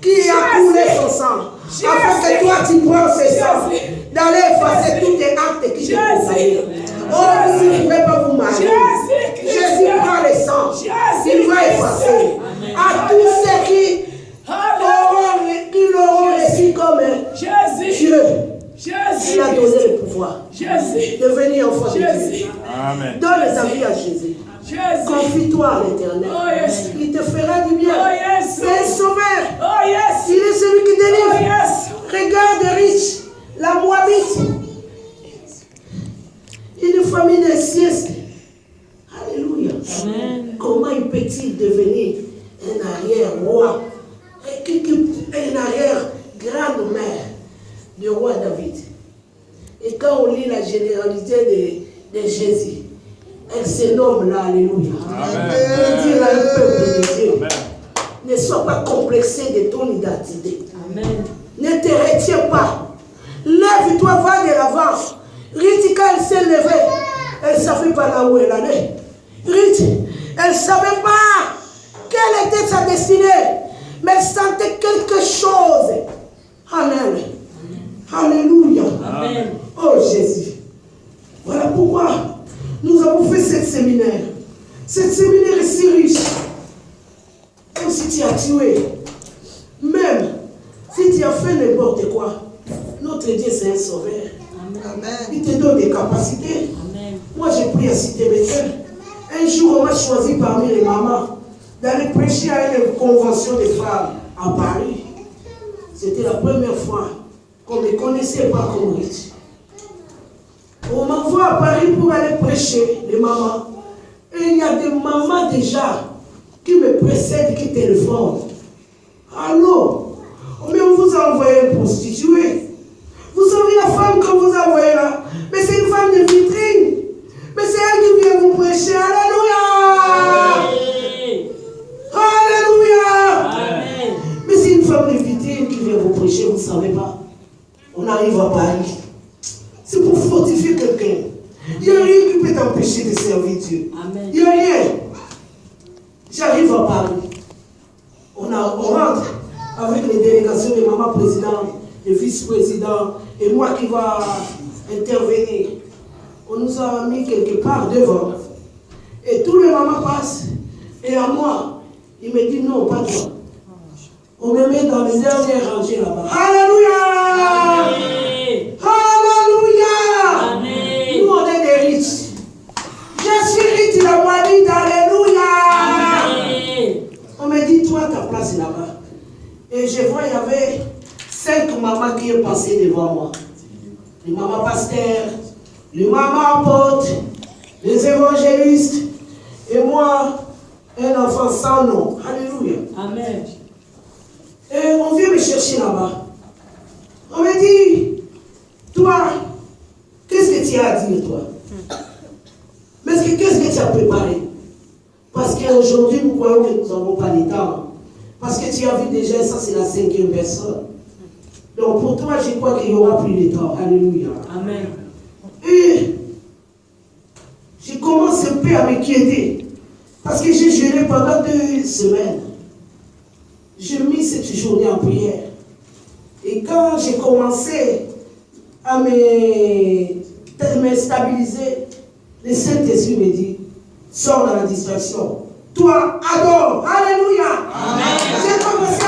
qui a coulé son sang. Afin que toi tu prends ce sang. D'aller effacer tous tes actes qui te concernent. Oh, vous ne pouvez pas vous marier. Jésus prend le sang. Il va effacer. À tous ceux qui l'auront reçu comme Dieu. Il a donné le pouvoir de venir enfant de Dieu. Amen. Donne ta vie à Jésus. Confie-toi à l'Éternel. Il te fera du bien. C'est un sauveur. Il est celui qui délivre. Regarde riche, la Moabite. Une famille de sieste. Alléluia. Amen. Comment peut-il devenir un arrière-roi, un arrière-grande-mère du roi David? Et quand on lit la généralité de Jésus, elle se nomme là, alléluia. Pour dire à un peuple de Dieu, ne sois pas complexé de ton identité. Amen. Ne te retiens pas. Lève-toi, va de l'avant. Ruth, quand elle s'est levée, elle ne savait pas là où elle allait. Ruth, elle ne savait pas quelle était sa destinée, mais elle sentait quelque chose. Amen. Alléluia. Amen. Oh Jésus. Voilà pourquoi nous avons fait ce séminaire. Ce séminaire est si riche. Même si tu as tué, même si tu as fait n'importe quoi, notre Dieu c'est un sauveur. Amen. Il te donne des capacités. Amen. Moi j'ai pris à Cité Bethel. Un jour on m'a choisi parmi les mamans d'aller prêcher à une convention des femmes à Paris. C'était la première fois qu'on ne me connaissait pas comme riche. On m'envoie à Paris pour aller prêcher, les mamans. Et il y a des mamans déjà qui me précèdent, qui téléphonent. Allô? Mais on vous a envoyé une prostituée. Vous savez la femme qu'on vous a envoyée là? Mais c'est une femme de vitrine. Mais c'est elle qui vient vous prêcher. Alléluia! Alléluia! Amen. Mais c'est une femme de vitrine qui vient vous prêcher, vous ne savez pas. On arrive à Paris. C'est pour fortifier quelqu'un. Il n'y a rien qui peut t'empêcher de servir Dieu. Amen. Il n'y a rien. J'arrive à Paris. On rentre avec les délégations des mamans présidentes, les vice-présidents, et moi qui va intervenir. On nous a mis quelque part devant. Et tous les mamans passent. Et à moi, il me dit non, pas toi. On me met dans les dernières rangées là-bas. Alléluia! Amen. Alléluia! Amen. Nous, on est des riches. Je suis riche, la Moabite. Alléluia! Amen. On me dit, toi, ta place est là-bas. Et je vois, il y avait 5 mamans qui sont passées devant moi. Les mamans pasteurs, les mamans apôtres, les évangélistes, et moi, un enfant sans nom. Alléluia. Amen. Et on vient me chercher là-bas. On me dit, toi, qu'est-ce que tu as à dire, toi? Mais qu'est-ce que tu as préparé? Parce qu'aujourd'hui, nous croyons que nous n'avons pas de temps. Parce que tu as vu déjà, ça c'est la 5e personne. Donc pour toi, je crois qu'il n'y aura plus de temps. Alléluia. Amen. Et je commence un peu à m'inquiéter. Parce que j'ai jeûné pendant 2 semaines. J'ai mis cette journée en prière. Et quand j'ai commencé à me stabiliser, le Saint-Esprit me dit, sors dans la distraction. Toi, adore. Alléluia. Amen.